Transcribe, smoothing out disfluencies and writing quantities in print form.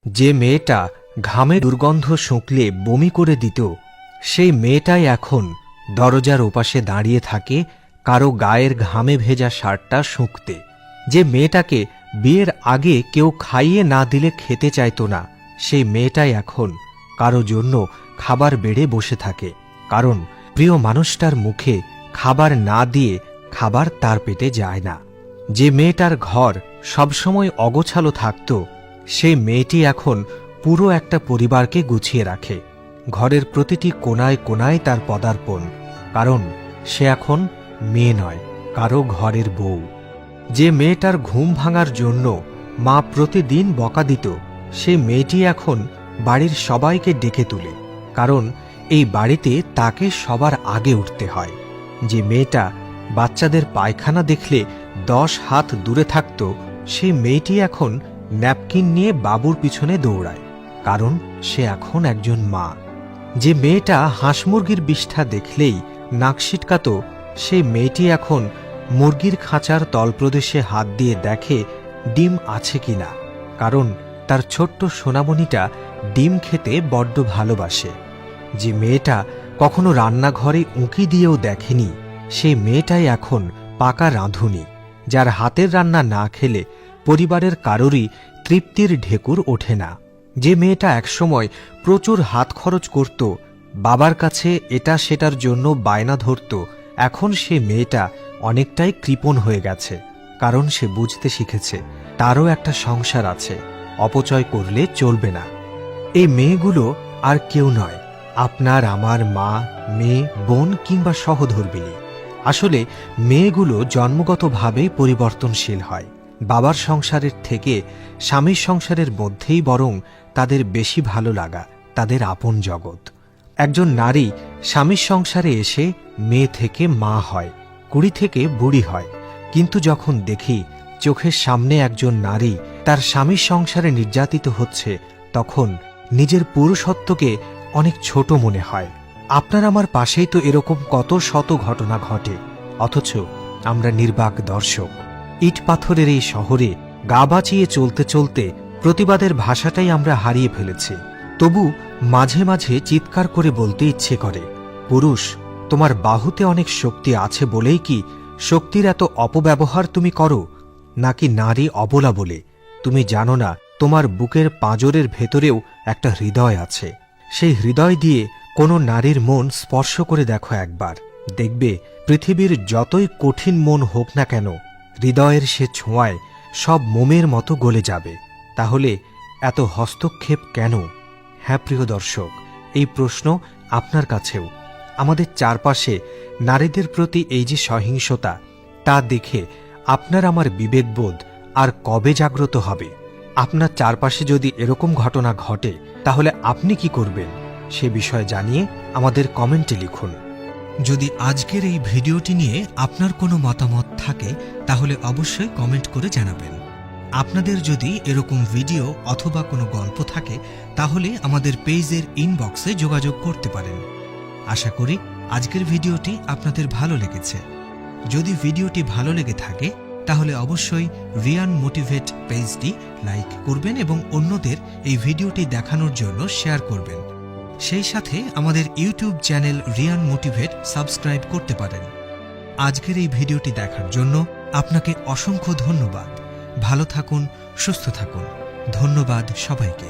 যে মেয়েটা ঘামে দুর্গন্ধ শুঁকলে বমি করে দিত, সেই মেয়েটাই এখন দরজার ওপাশে দাঁড়িয়ে থাকে কারো গায়ের ঘামে ভেজা শার্টটা শুঁকতে। যে মেয়েটাকে বিয়ের আগে কেউ খাইয়ে না দিলে খেতে চাইত না, সেই মেয়েটাই এখন কারো জন্য খাবার বেড়ে বসে থাকে, কারণ প্রিয় মানুষটার মুখে খাবার না দিয়ে খাবার তার পেটে যায় না। যে মেয়েটার ঘর সবসময় অগোছালো থাকত, সেই মেয়েটি এখন পুরো একটা পরিবারকে গুছিয়ে রাখে। ঘরের প্রতিটি কোনায় কোনায় তার পদার্পণ, কারণ সে এখন মেয়ে নয়, কারো ঘরের বউ। যে মেয়েটার ঘুম ভাঙার জন্য মা প্রতিদিন বকা দিত, সেই মেয়েটি এখন বাড়ির সবাইকে ডেকে তুলে, কারণ এই বাড়িতে তাকে সবার আগে উঠতে হয়। যে মেয়েটা বাচ্চাদের পায়খানা দেখলে 10 হাত দূরে থাকত, সেই মেয়েটি এখন ন্যাপকিন নিয়ে বাবুর পিছনে দৌড়ায়, কারণ সে এখন একজন মা। যে মেয়েটা হাঁস মুরগির বিষ্ঠা দেখলেই নাক সিটকাত, সেই মেয়েটি এখন মুরগির খাঁচার তলপ্রদেশে হাত দিয়ে দেখে ডিম আছে কিনা, কারণ তার ছোট্ট সোনামণিটা ডিম খেতে বড্ড ভালোবাসে। যে মেয়েটা কখনো রান্নাঘরে উঁকি দিয়েও দেখেনি, সেই মেয়েটাই এখন পাকা রাঁধুনি, যার হাতের রান্না না খেলে পরিবারের কারোরই তৃপ্তির ঢেকুর ওঠে না। যে মেয়েটা একসময় প্রচুর হাত খরচ করত, বাবার কাছে এটা সেটার জন্য বায়না ধরত, এখন সে মেয়েটা অনেকটাই কৃপণ হয়ে গেছে, কারণ সে বুঝতে শিখেছে তারও একটা সংসার আছে, অপচয় করলে চলবে না। এই মেয়েগুলো আর কেউ নয়, আপনার আমার মা, মেয়ে, বোন কিংবা সহধর্মিণী। আসলে মেয়েগুলো জন্মগতভাবেই পরিবর্তনশীল হয়। বাবার সংসারের থেকে স্বামীর সংসারের মধ্যেই বরং তাদের বেশি ভালো লাগা, তাদের আপন জগৎ। একজন নারী স্বামীর সংসারে এসে মেয়ে থেকে মা হয়, কুড়ি থেকে বুড়ি হয়, কিন্তু যখন দেখি চোখের সামনে একজন নারী তার স্বামীর সংসারে নির্যাতিত হচ্ছে, তখন নিজের পুরুষত্বকে অনেক ছোট মনে হয়। আপনার আমার পাশেই তো এরকম কত শত ঘটনা ঘটে, অথচ আমরা নির্বাক দর্শক। ইট পাথরের এই শহরে গা বাঁচিয়ে চলতে চলতে প্রতিবাদের ভাষাটাই আমরা হারিয়ে ফেলেছি। তবু মাঝে মাঝে চিৎকার করে বলতে ইচ্ছে করে, পুরুষ, তোমার বাহুতে অনেক শক্তি আছে বলেই কি শক্তির এত অপব্যবহার তুমি করো? নাকি নারী অবলা বলে তুমি জানো না তোমার বুকের পাঁজরের ভেতরেও একটা হৃদয় আছে? সেই হৃদয় দিয়ে কোনো নারীর মন স্পর্শ করে দেখো একবার, দেখবে পৃথিবীর যতই কঠিন মন হোক না কেন, হৃদয়ের সে ছোঁয়ায় সব মোমের মতো গলে যাবে। তাহলে এত হস্তক্ষেপ কেন? হ্যাঁ প্রিয় দর্শক, এই প্রশ্ন আপনার কাছেও। আমাদের চারপাশে নারীদের প্রতি এই যে সহিংসতা, তা দেখে আপনার আমার বিবেকবোধ আর কবে জাগ্রত হবে? আপনার চারপাশে যদি এরকম ঘটনা ঘটে, তাহলে আপনি কি করবেন? সে বিষয়ে জানিয়ে আমাদের কমেন্টে লিখুন। যদি আজকের এই ভিডিওটি নিয়ে আপনার কোনো মতামত থাকে, তাহলে অবশ্যই কমেন্ট করে জানাবেন। আপনাদের যদি এরকম ভিডিও অথবা কোনো গল্প থাকে, তাহলে আমাদের পেজের ইনবক্সে যোগাযোগ করতে পারেন। আশা করি আজকের ভিডিওটি আপনাদের ভালো লেগেছে। যদি ভিডিওটি ভালো লেগে থাকে, তাহলে অবশ্যই রিয়ান মোটিভেট পেজটি লাইক করবেন এবং অন্যদের এই ভিডিওটি দেখানোর জন্য শেয়ার করবেন। সেই সাথে আমাদের YouTube channel Riyan motivate subscribe করতে পারেন। আজকের এই ভিডিওটি দেখার জন্য আপনাকে অসংখ্য ধন্যবাদ। ভালো থাকুন, সুস্থ থাকুন। ধন্যবাদ সবাইকে।